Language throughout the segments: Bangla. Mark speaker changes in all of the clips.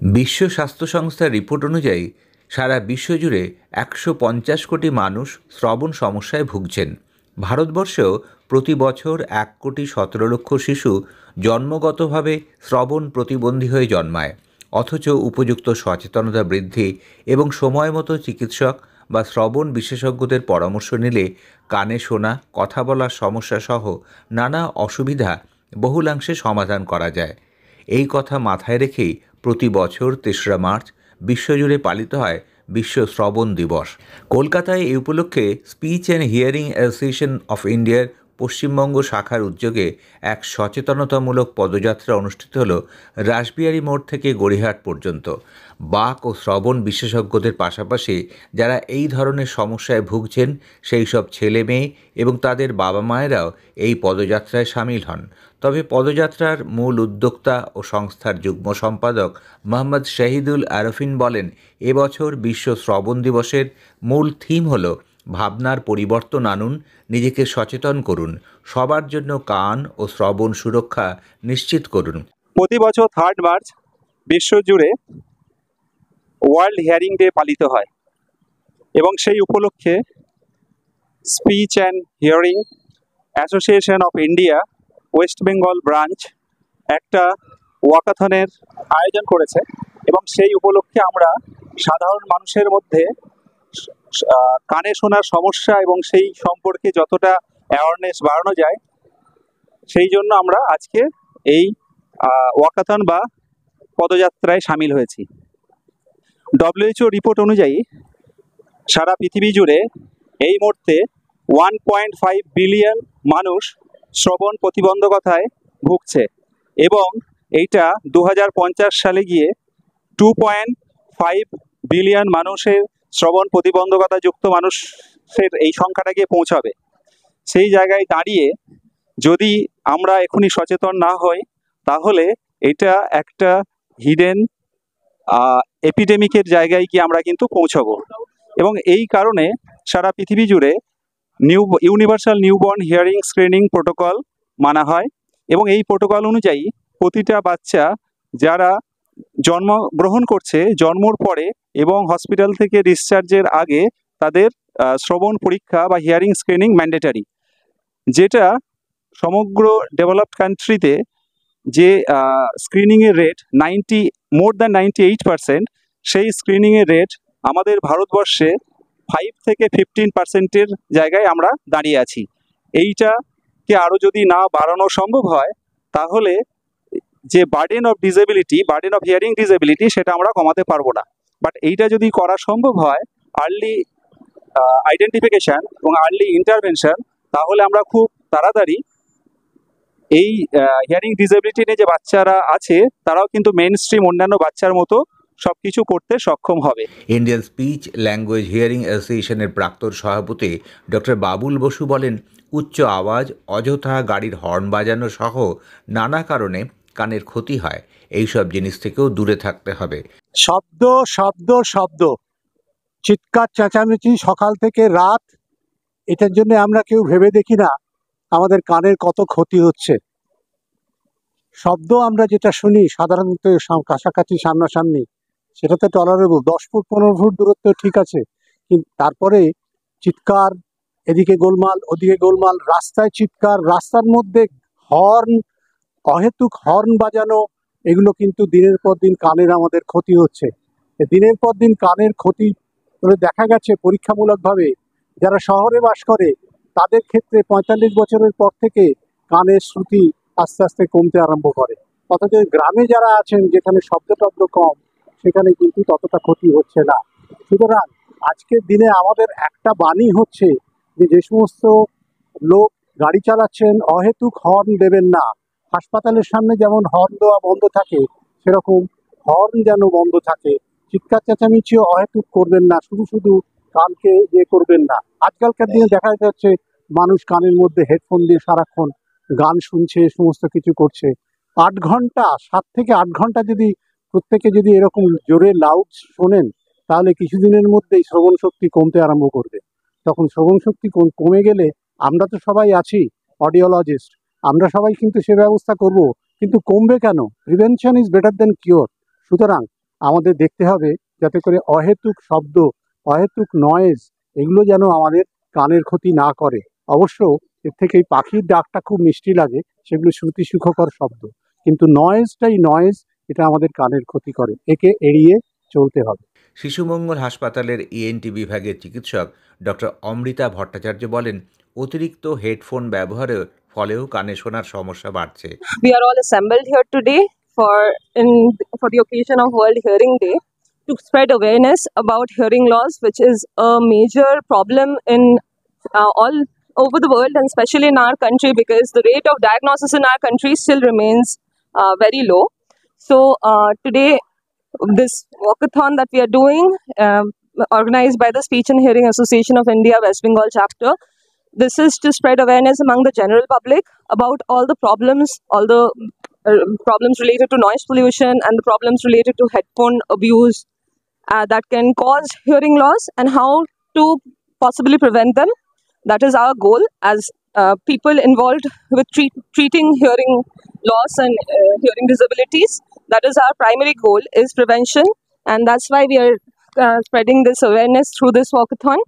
Speaker 1: বিশ্ব স্বাস্থ্য সংস্থার রিপোর্ট অনুযায়ী সারা বিশ্বজুড়ে ১৫০ কোটি মানুষ শ্রবণ সমস্যায় ভুগছেন। ভারতবর্ষেও প্রতি বছর ১,১৭,০০,০০০ শিশু জন্মগতভাবে শ্রবণ প্রতিবন্ধী হয়ে জন্মায়। অথচ উপযুক্ত সচেতনতা বৃদ্ধি এবং সময় মতো চিকিৎসক বা শ্রবণ বিশেষজ্ঞদের পরামর্শ নিলে কানে শোনা, কথা বলার সমস্যা সহ নানা অসুবিধা বহুলাংশে সমাধান করা যায়। এই কথা মাথায় রেখেই প্রতি বছর ৩রা মার্চ বিশ্বজুড়ে পালিত হয় বিশ্ব শ্রবণ দিবস। কলকাতায় এই উপলক্ষে speech and hearing association of ইন্ডিয়ার পশ্চিমবঙ্গ শাখার উদ্যোগে এক সচেতনতামূলক পদযাত্রা অনুষ্ঠিত হল রাসবিহারী মোড় থেকে গড়িয়াহাট পর্যন্ত। বাক ও শ্রবণ বিশেষজ্ঞদের পাশাপাশি যারা এই ধরনের সমস্যায় ভুগছেন সেই সব ছেলে মেয়ে এবং তাদের বাবা মায়েরাও এই পদযাত্রায় সামিল হন। তবে পদযাত্রার মূল উদ্যোক্তা ও সংস্থার যুগ্ম সম্পাদক মোহাম্মদ শহীদুল আরফিন বলেন, এবছর বিশ্ব শ্রবণ দিবসের মূল থিম হল ভাবনার পরিবর্তন আনুন, নিজেকে সচেতন করুন, সবার জন্য কান ও শ্রবণ সুরক্ষা নিশ্চিত করুন।
Speaker 2: প্রতি বছর 3 মার্চ বিশ্বজুড়ে ওয়ার্ল্ড হিয়ারিং ডে পালিত হয় এবং সেই উপলক্ষে speech and hearing association of India West Bengal branch একটা ওয়াকাথনের আয়োজন করেছে এবং সেই উপলক্ষে আমরা সাধারণ মানুষের মধ্যে কানে শোনার সমস্যা এবং সেই সম্পর্কে যতটা অ্যাওয়ারনেস বাড়ানো যায় সেই জন্য আমরা আজকে এই ওয়াকাথন বা পদযাত্রায় সামিল হয়েছি। WHO রিপোর্ট অনুযায়ী সারা পৃথিবী জুড়ে এই মুহূর্তে 1.5 বিলিয়ন মানুষ শ্রবণ প্রতিবন্ধকতায় ভুগছে এবং এইটা 2050 সালে গিয়ে 2.5 বিলিয়ন মানুষের শ্রবণ প্রতিবন্ধকতাযুক্ত মানুষের এই সংখ্যাটা গিয়ে পৌঁছাবে। সেই জায়গায় দাঁড়িয়ে যদি আমরা এখনই সচেতন না হই তাহলে এটা একটা হিডেন এপিডেমিকের জায়গায় গিয়ে আমরা কিন্তু পৌঁছাবো এবং এই কারণে সারা পৃথিবী জুড়ে universal newborn hearing screening protocol মানা হয় এবং এই প্রোটোকল অনুযায়ী প্রতিটা বাচ্চা যারা জন্মগ্রহণ করছে জন্মর পরে এবং হসপিটাল থেকে ডিসচার্জের আগে তাদের শ্রবণ পরীক্ষা বা হিয়ারিং স্ক্রিনিং ম্যান্ডেটারি, যেটা সমগ্র ডেভেলপড কান্ট্রিতে যে স্ক্রিনিংয়ের রেট মোর দ্যান 98%, সেই স্ক্রিনিংয়ের রেট আমাদের ভারতবর্ষে 5 থেকে 15%-এর জায়গায় আমরা দাঁড়িয়ে আছি। এইটাকে আরও যদি না বাড়ানো সম্ভব হয় তাহলে যে বার্ডেন অফ হিয়ারিং ডিসেবিলিটি সেটা আমরা কমাতে পারবো না। বাট এইটা যদি করা সম্ভব হয়, আর্লি আইডেন্টিফিকেশান এবং আর্লি ইন্টারভেনশন, তাহলে আমরা খুব তাড়াতাড়ি এই হিয়ারিং ডিসেবিলিটি নিয়ে যে বাচ্চারা আছে তারাও কিন্তু মেইন স্ট্রিম অন্যান্য বাচ্চার মতো সব কিছু করতে সক্ষম হবে।
Speaker 1: ইন্ডিয়ান স্পিচ ল্যাঙ্গুয়েজ হিয়ারিং অ্যাসোসিয়েশনের প্রাক্তন সভাপতি ডক্টর বাবুল বসু বলেন, উচ্চ আওয়াজ, অযথা গাড়ির হর্ন বাজানো সহ নানা কারণে কানের ক্ষতি হয়। এইসব জিনিস থেকেও দূরে থাকতে হবে।
Speaker 3: শব্দ শব্দ শব্দ, চিৎকার চেঁচামেচি সকাল থেকে রাত, এটার জন্য আমরা কেউ ভেবে দেখি না আমাদের কানের কত ক্ষতি হচ্ছে। শব্দ আমরা যেটা শুনি সাধারণত কাছাকাছি সামনাসামনি সেটাতে টলারেবল, 10 ফুট 15 ফুট দূরত্ব ঠিক আছে, কিন্তু তারপরে চিৎকার, এদিকে গোলমাল ওদিকে গোলমাল, রাস্তায় চিৎকার, রাস্তার মধ্যে হর্ন, অহেতুক হর্ন বাজানো, এগুলো কিন্তু দিনের পর দিন কানের আমাদের ক্ষতি হচ্ছে। দিনের পর দিন কানের ক্ষতি করে দেখা গেছে পরীক্ষামূলকভাবে যারা শহরে বাস করে তাদের ক্ষেত্রে 45 বছরের পর থেকে কানের শ্রুতি আস্তে আস্তে কমতে আরম্ভ করে। অথচ গ্রামে যারা আছেন যেখানে শব্দ কম সেখানে কিন্তু ততটা ক্ষতি হচ্ছে না। সুতরাং আজকের দিনে আমাদের একটা বাণী হচ্ছে যে সমস্ত লোক গাড়ি চালাচ্ছেন অহেতুক হর্ন দেবেন না। হাসপাতালের সামনে যেমন হর্ন দেওয়া বন্ধ থাকে সেরকম হর্ন যেন বন্ধ থাকে। চিৎকার চেঁচামেচিও অহেতুক করবেন না, শুধু কানকে করবেন না। আজকালকার দিনে দেখা যাচ্ছে মানুষ কানের মধ্যে হেডফোন দিয়ে সারাক্ষণ গান শুনছে, সমস্ত কিছু করছে। 7 থেকে 8 ঘন্টা যদি প্রত্যেকে যদি এরকম জোরে লাউড শোনেন তাহলে কিছুদিনের মধ্যেই শ্রবণ শক্তি কমতে আরম্ভ করবে। তখন শ্রবণ শক্তি কমে গেলে আমরা তো সবাই আছি অডিওলজিস্ট, আমরা সবাই কিন্তু সে ব্যবস্থা করব, কিন্তু কমবে কেন? Prevention is better then cure. সুতরাং আমাদের দেখতে হবে যাতে করে অহেতুক শব্দ, অহেতুক নয়েজ এগুলো যেন আমাদের কানের ক্ষতি না করে। অবশ্য এর থেকে এই পাখির ডাকটা খুব মিষ্টি লাগে, সেগুলো শ্রুতি সুখকর শব্দ, কিন্তু নয়েজটাই নয়েজ, এটা আমাদের কানের ক্ষতি করে, একে এড়িয়ে চলতে হবে।
Speaker 1: শিশুমঙ্গল হাসপাতালের ইএনটি বিভাগের চিকিৎসক ডক্টর অমৃতা ভট্টাচার্য বলেন, অতিরিক্ত হেডফোন ব্যবহারের ফলেও কানে শোনার সমস্যা বাড়ছে।
Speaker 4: We are all assembled here today for the occasion of World Hearing Day to spread awareness about hearing loss, which is a major problem in all over the world, and especially in our country, because the rate of diagnosis in our country still remains very low. So today, this walkathon that we are doing, organized by the Speech and Hearing Association of India West Bengal chapter, this is to spread awareness among the general public about all the problems, problems related to noise pollution and the problems related to headphone abuse that can cause hearing loss, and how to possibly prevent them. That is our goal as people involved with treating hearing loss and hearing disabilities. That is our primary goal, is prevention, and that's why we are spreading this awareness through this walkathon.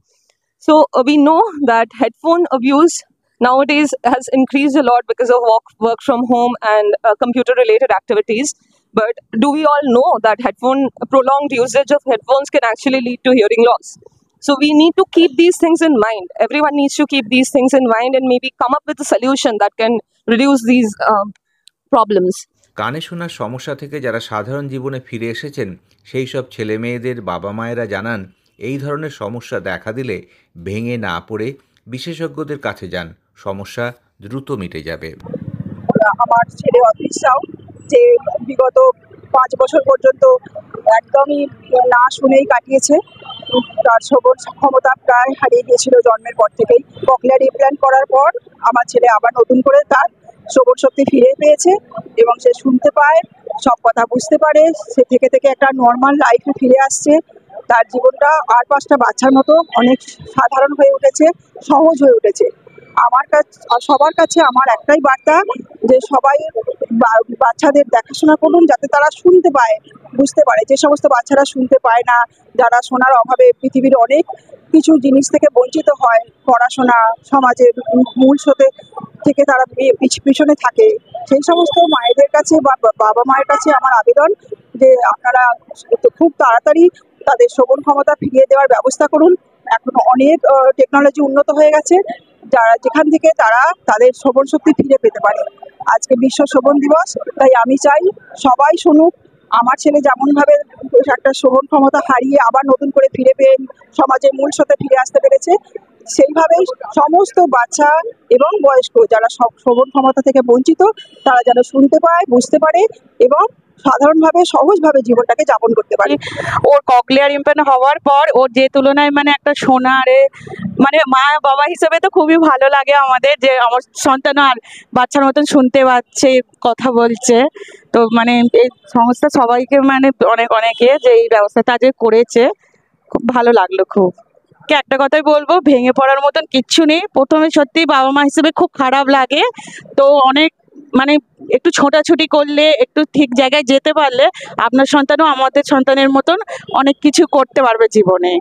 Speaker 4: So we know that headphone abuse nowadays has increased a lot because of work from home and computer related activities. But do we all know that prolonged usage of headphones can actually lead to hearing loss? So we need to keep these things in mind. Everyone needs to keep these things in mind and maybe come up with a solution that can reduce these problems.
Speaker 1: কানে শোনার সমস্যা থেকে যারা সাধারণ জীবনে ফিরে এসেছেন সেই সব ছেলে মেয়েদের বাবা মায়েরা জানান, এই ধরনের সমস্যা দেখা দিলে ভেঙে না পড়ে বিশেষজ্ঞদের কাছে যান, সমস্যা দ্রুত মিটে যাবে।
Speaker 5: আমার ছেলে অদৃশ সাউ, যে বিগত 5 বছর পর্যন্ত একদমই না শুনেই কাটিয়েছে। তার শ্রবণ ক্ষমতা প্রায় হারিয়ে গিয়েছিল জন্মের পর থেকেই। ককলিয়ার ইমপ্ল্যান্ট করার পর আমার ছেলে আবার নতুন করে তার শ্রবণ শক্তি ফিরে পেয়েছে এবং সে শুনতে পায়, সব কথা বুঝতে পারে, সে থেকে একটা নর্মাল লাইফে ফিরে আসছে। তার জীবনটা আর 5টা বাচ্চার মতো অনেক সাধারণ হয়ে উঠেছে, সহজ হয়ে উঠেছে। আমার কাছে, সবার কাছে আমার একটাই বার্তা, যে সবাই বাচ্চাদের দেখাশোনা করুন যাতে তারা শুনতে পায়, বুঝতে পারে। যে সমস্ত বাচ্চারা শুনতে পায় না, যারা শোনার অভাবে পৃথিবীর অনেক কিছু জিনিস থেকে বঞ্চিত হয়, পড়াশোনা, সমাজের মূল স্রোতে থেকে তারা পিছনে থাকে, সেই সমস্ত মায়েদের কাছে বা বাবা মায়ের কাছে আমার আবেদন যে আপনারা খুব তাড়াতাড়ি তাদের শ্রবণ ক্ষমতা ফিরিয়ে দেওয়ার ব্যবস্থা করুন। এখন অনেক টেকনোলজি উন্নত হয়ে গেছে, যারা যেখান থেকে তারা তাদের শ্রবণ শক্তি ফিরে পেতে পারে। আজকে বিশ্ব শ্রবণ দিবস, তাই আমি চাই সবাই শুনুক। আমার ছেলে যেমনভাবে একটা শ্রবণ ক্ষমতা হারিয়ে আবার নতুন করে ফিরে পেয়ে সমাজের মূল স্রোতে ফিরে আসতে পেরেছে, সেইভাবেই সমস্ত বাচ্চা এবং বয়স্ক যারা শ্রবণ ক্ষমতা থেকে বঞ্চিত, তারা যেন শুনতে পায়, বুঝতে পারে এবং সাধারণভাবে সহজভাবে জীবনটাকে যাপন করতে পারে।
Speaker 6: ওর ককলিয়ার ইমপ্ল্যান্ট হওয়ার পর ওর যে তুলনায় মানে একটা শোনারে মানে মা বাবা হিসেবে তো খুবই ভালো লাগে আমাদের, যে আমার সন্তান আর বাচ্চার মতন শুনতে পাচ্ছে, কথা বলছে। তো মানে এই সংস্থা সবাইকে মানে অনেকে যে এই ব্যবস্থাটা যে করেছে, খুব ভালো লাগলো। খুব একটা কথাই বলবো, ভেঙে পড়ার মতন কিচ্ছু নেই। প্রথমে সত্যি বাবা মা হিসেবে খুব খারাপ লাগে, তো অনেক মানে একটু ছোটাছুটি করলে, একটু ঠিক জায়গায় যেতে পারলে আপনার সন্তানও আমাদের সন্তানের মতন অনেক কিছু করতে পারবে জীবনে।